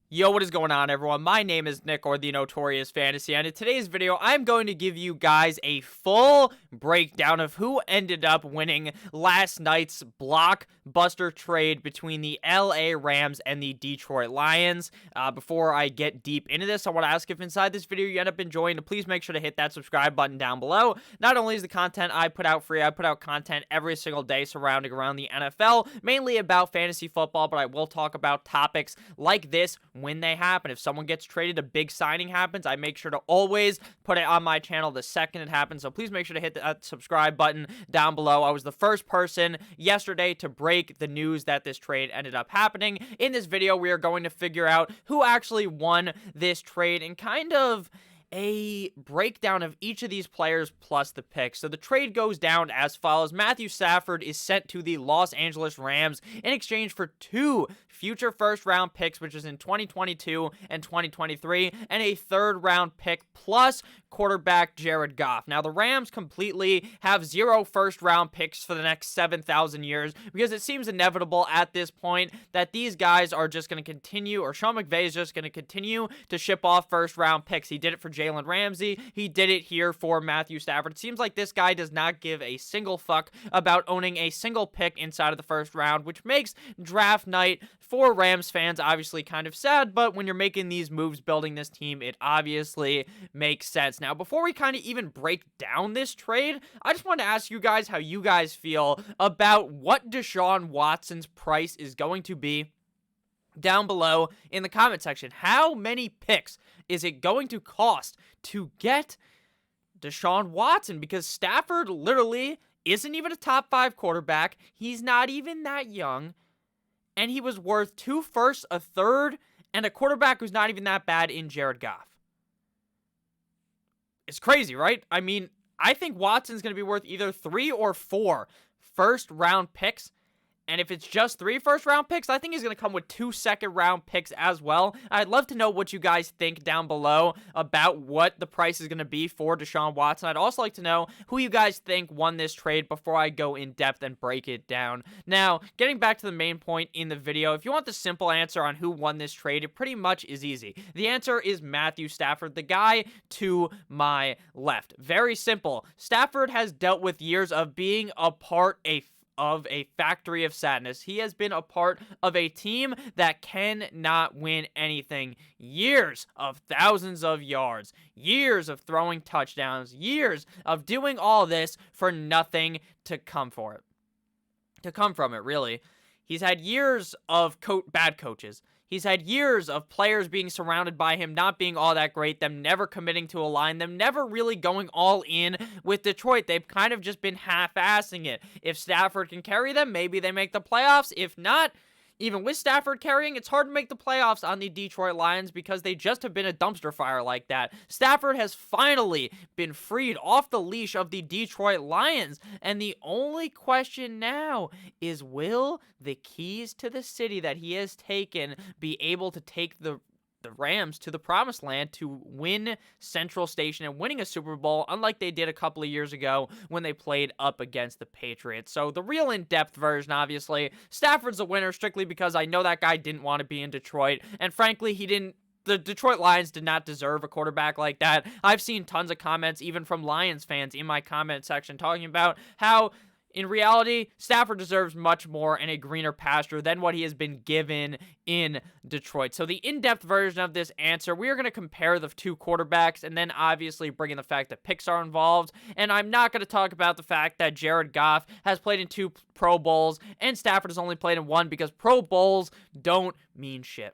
Yo, what is going on, everyone? My name is Nick, or the Notorious Fantasy, and in today's video, I'm going to give you guys a full breakdown of who ended up winning last night's blockbuster trade between the LA Rams and the Detroit Lions. Before I get deep into this, I want to ask if inside this video you end up enjoying, please make sure to hit that subscribe button down below. Not only is the content I put out free, I put out content every single day surrounding around the NFL, mainly about fantasy football, but I will talk about topics like this when they happen. If someone gets traded, a big signing happens, I make sure to always put it on my channel the second it happens, so please make sure to hit that subscribe button down below. I was the first person yesterday to break the news that this trade ended up happening. In this video, we are going to figure out who actually won this trade and kind of a breakdown of each of these players plus the picks. So the trade goes down as follows. Matthew Stafford is sent to the Los Angeles Rams in exchange for 2 future first-round picks, which is in 2022 and 2023, and a third-round pick plus quarterback Jared Goff. Now, the Rams completely have 0 first-round picks for the next 7,000 years because it seems inevitable at this point that these guys are just going to continue, or Sean McVay is just going to continue to ship off first-round picks. He did it for Jalen Ramsey. He did it here for Matthew Stafford. It seems like this guy does not give a single fuck about owning a single pick inside of the first round, which makes draft night for Rams fans obviously kind of sad, but when you're making these moves, building this team, it obviously makes sense. Now, before we kind of even break down this trade, I just want to ask you guys how you guys feel about what Deshaun Watson's price is going to be down below in the comment section. How many picks is it going to cost to get Deshaun Watson? Because Stafford literally isn't even a top 5 quarterback. He's not even that young. And he was worth 2 firsts, a third, and a quarterback who's not even that bad in Jared Goff. It's crazy, right? I mean, I think Watson's going to be worth either 3 or 4 first-round picks. And if it's just 3 first-round picks, I think he's going to come with 2 second-round picks as well. I'd love to know what you guys think down below about what the price is going to be for Deshaun Watson. I'd also like to know who you guys think won this trade before I go in depth and break it down. Now, getting back to the main point in the video, if you want the simple answer on who won this trade, it pretty much is easy. The answer is Matthew Stafford, the guy to my left. Very simple. Stafford has dealt with years of being a part of a factory of sadness. He has been a part of a team that cannot win anything. Years of thousands of yards, years of throwing touchdowns, years of doing all this for nothing to come from it, really. He's had years of bad coaches. He's had years of players being surrounded by him, not being all that great, them never committing to a line, them never really going all in with Detroit. They've kind of just been half-assing it. If Stafford can carry them, maybe they make the playoffs. If not, even with Stafford carrying, it's hard to make the playoffs on the Detroit Lions because they just have been a dumpster fire like that. Stafford has finally been freed off the leash of the Detroit Lions, and the only question now is, will the keys to the city that he has taken be able to take the Rams to the promised land to win Central Station and winning a Super Bowl, unlike they did a couple of years ago when they played up against the Patriots. So the real in-depth version, obviously, Stafford's a winner strictly because I know that guy didn't want to be in Detroit, and frankly, the Detroit Lions did not deserve a quarterback like that. I've seen tons of comments, even from Lions fans in my comment section, talking about how in reality, Stafford deserves much more and a greener pasture than what he has been given in Detroit. So the in-depth version of this answer, we are going to compare the 2 quarterbacks and then obviously bring in the fact that picks are involved. And I'm not going to talk about the fact that Jared Goff has played in 2 Pro Bowls and Stafford has only played in 1 because Pro Bowls don't mean shit.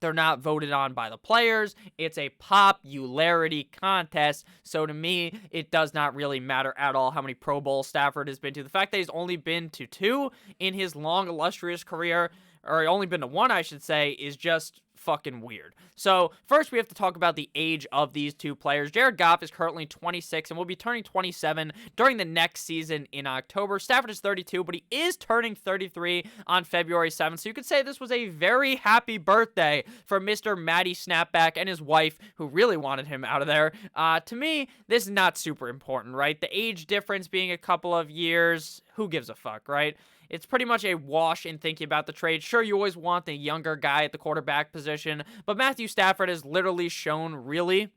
They're not voted on by the players. It's a popularity contest. So to me, it does not really matter at all how many Pro Bowls Stafford has been to. The fact that he's only been to 2 in his long, illustrious career, or only been to 1, I should say, is just fucking weird. So first we have to talk about the age of these 2 players. Jared Goff is currently 26 and will be turning 27 during the next season in October. Stafford is 32, but he is turning 33 on February 7th. So you could say this was a very happy birthday for Mr. Matty Snapback and his wife, who really wanted him out of there. To me, this is not super important, right? The age difference being a couple of years, who gives a fuck, right? it's pretty much a wash in thinking about the trade. Sure, you always want the younger guy at the quarterback position, but Matthew Stafford has literally shown really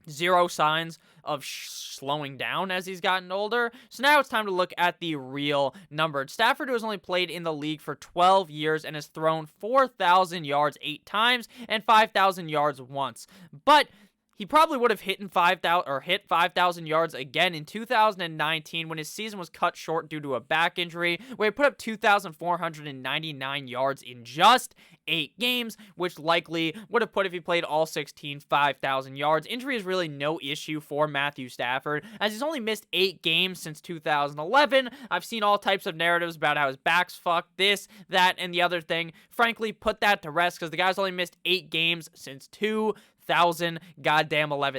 zero signs of slowing down as he's gotten older. So now it's time to look at the real numbered Stafford, who has only played in the league for 12 years and has thrown 4,000 yards 8 times and 5,000 yards once. But he probably would have hit 5,000 yards again in 2019 when his season was cut short due to a back injury, where he put up 2,499 yards in just 8 games, which likely would have put, if he played all 16, 5,000 yards. Injury is really no issue for Matthew Stafford, as he's only missed 8 games since 2011. I've seen all types of narratives about how his back's fucked, this, that, and the other thing. Frankly, put that to rest, because the guy's only missed 8 games since 2011.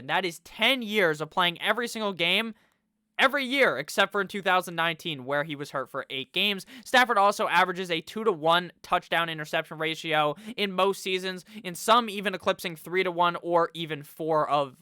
That is 10 years of playing every single game every year, except for in 2019, where he was hurt for 8 games. Stafford also averages a 2-to-1 touchdown-interception ratio in most seasons, in some even eclipsing 3-to-1 or even 4-to-1,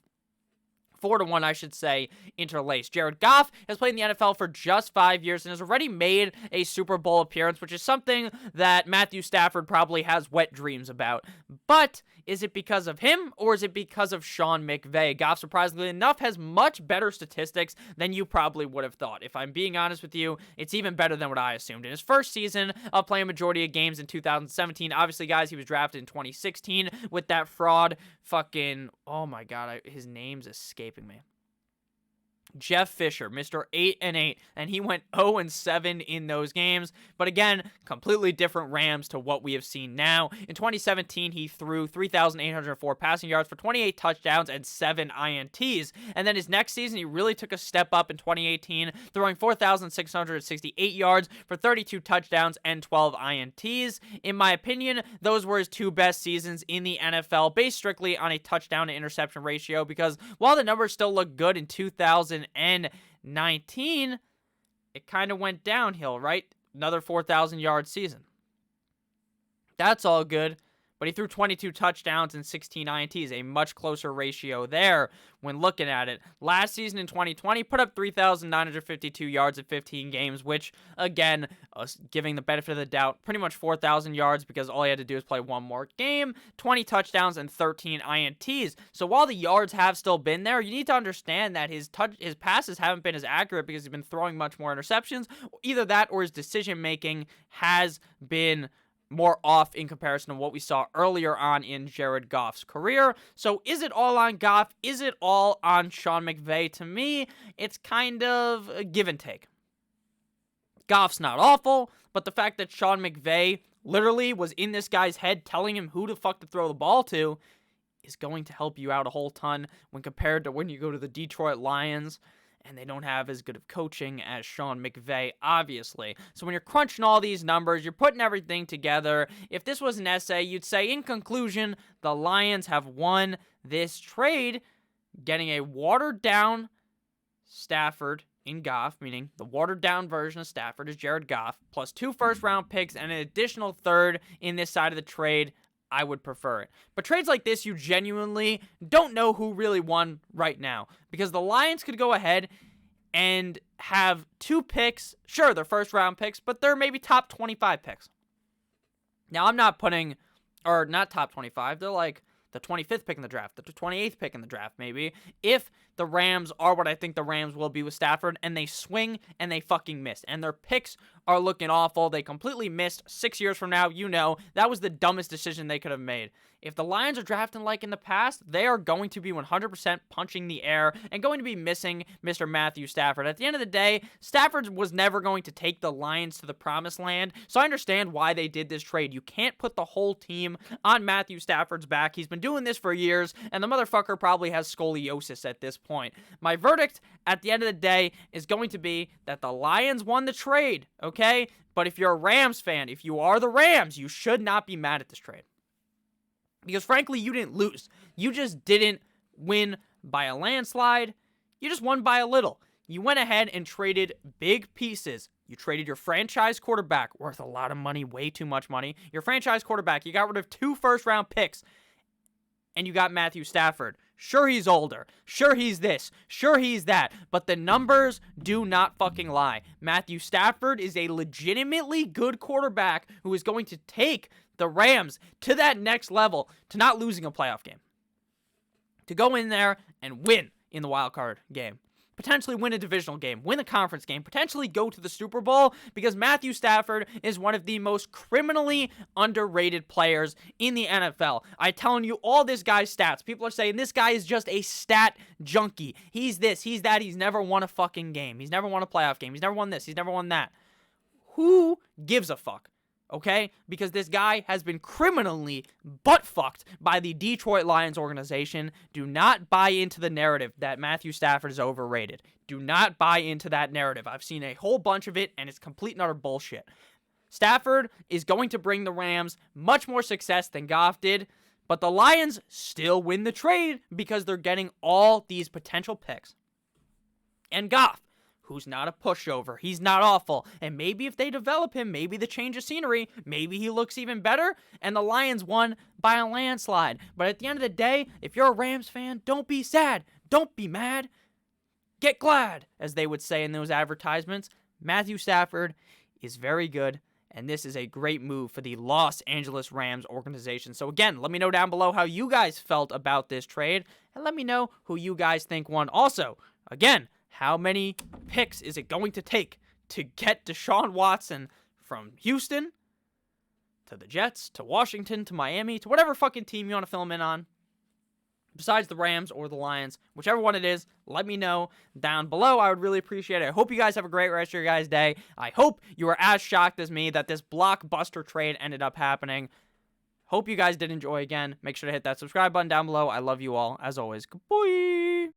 I should say, interlaced. Jared Goff has played in the NFL for just 5 years and has already made a Super Bowl appearance, which is something that Matthew Stafford probably has wet dreams about. But is it because of him, or is it because of Sean McVay? Goff, surprisingly enough, has much better statistics than you probably would have thought. If I'm being honest with you, it's even better than what I assumed. In his first season of playing a majority of games in 2017, obviously, guys, he was drafted in 2016 with that fraud fucking, oh my god, his name's escaping me. Jeff Fisher, Mr. 8-8, and he went 0-7 in those games. But again, completely different Rams to what we have seen now. In 2017, he threw 3,804 passing yards for 28 touchdowns and 7 INTs. And then his next season, he really took a step up in 2018, throwing 4,668 yards for 32 touchdowns and 12 INTs. In my opinion, those were his 2 best seasons in the NFL, based strictly on a touchdown to interception ratio, because while the numbers still look good in 2019, it kind of went downhill, right? Another 4,000 yard season. That's all good, but he threw 22 touchdowns and 16 INTs, a much closer ratio there when looking at it. Last season in 2020, put up 3,952 yards in 15 games, which, again, giving the benefit of the doubt, pretty much 4,000 yards because all he had to do is play one more game, 20 touchdowns, and 13 INTs. So while the yards have still been there, you need to understand that his passes haven't been as accurate because he's been throwing much more interceptions. Either that or his decision-making has been more off in comparison to what we saw earlier on in Jared Goff's career. So is it all on Goff? Is it all on Sean McVay? To me, it's kind of a give and take. Goff's not awful, but the fact that Sean McVay literally was in this guy's head telling him who the fuck to throw the ball to is going to help you out a whole ton when compared to when you go to the Detroit Lions and they don't have as good of coaching as Sean McVay, obviously. So when you're crunching all these numbers, you're putting everything together. If this was an essay, you'd say, in conclusion, the Lions have won this trade, getting a watered-down Stafford in Goff, meaning the watered-down version of Stafford is Jared Goff, plus 2 first-round picks and an additional third in this side of the trade. I would prefer it. But trades like this, you genuinely don't know who really won right now, because the Lions could go ahead and have 2 picks. Sure, they're first-round picks, but they're maybe top 25 picks. Now, I'm not putting, or not top 25, they're like the 25th pick in the draft, the 28th pick in the draft, maybe, if the Rams are what I think the Rams will be with Stafford, and they swing and they fucking miss, and their picks are looking awful. They completely missed 6 years from now. You know, that was the dumbest decision they could have made. If the Lions are drafting like in the past, they are going to be 100% punching the air and going to be missing Mr. Matthew Stafford. At the end of the day, Stafford was never going to take the Lions to the promised land, so I understand why they did this trade. You can't put the whole team on Matthew Stafford's back. He's been doing this for years, and the motherfucker probably has scoliosis at this point. My verdict at the end of the day is going to be that the Lions won the trade, okay? But if you're a Rams fan, if you are the Rams, you should not be mad at this trade. Because frankly, you didn't lose. You just didn't win by a landslide. You just won by a little. You went ahead and traded big pieces. You traded your franchise quarterback, worth a lot of money, way too much money. Your franchise quarterback, you got rid of 2 first-round picks. And you got Matthew Stafford Sure, he's older. Sure, he's this. Sure, he's that. But the numbers do not fucking lie. Matthew Stafford is a legitimately good quarterback who is going to take the Rams to that next level, to not losing a playoff game, to go in there and win in the wild card game, potentially win a divisional game, win a conference game, potentially go to the Super Bowl, because Matthew Stafford is one of the most criminally underrated players in the NFL. I'm telling you all this guy's stats. People are saying this guy is just a stat junkie. He's this, he's that. He's never won a fucking game. He's never won a playoff game. He's never won this. He's never won that. Who gives a fuck? Okay? Because this guy has been criminally butt-fucked by the Detroit Lions organization. Do not buy into the narrative that Matthew Stafford is overrated. Do not buy into that narrative. I've seen a whole bunch of it, and it's complete and utter bullshit. Stafford is going to bring the Rams much more success than Goff did, but the Lions still win the trade because they're getting all these potential picks. And Goff, who's not a pushover. He's not awful. And maybe if they develop him, maybe the change of scenery, maybe he looks even better, and the Lions won by a landslide. But at the end of the day, if you're a Rams fan, don't be sad. Don't be mad. Get glad, as they would say in those advertisements. Matthew Stafford is very good, and this is a great move for the Los Angeles Rams organization. So again, let me know down below how you guys felt about this trade, and let me know who you guys think won. Also, again, how many picks is it going to take to get Deshaun Watson from Houston to the Jets to Washington to Miami to whatever fucking team you want to fill him in on? Besides the Rams or the Lions, whichever one it is, let me know down below. I would really appreciate it. I hope you guys have a great rest of your guys' day. I hope you are as shocked as me that this blockbuster trade ended up happening. Hope you guys did enjoy again. Make sure to hit that subscribe button down below. I love you all. As always, goodbye.